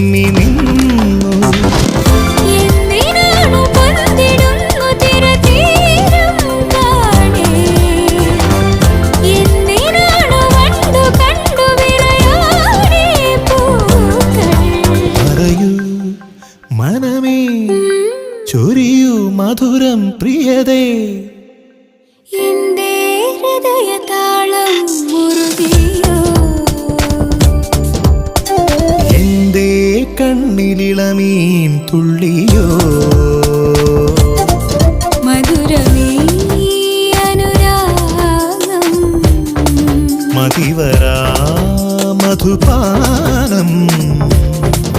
മിന്നി നിന്നു. പറയൂ മനമേ, ചൊരിയൂ മധുരം പ്രിയതേ. എന്റെ ഹൃദയതാളം മുറുകിയോ, എന്റെ കണ്ണിലിളമീൻ തുള്ളിയോ.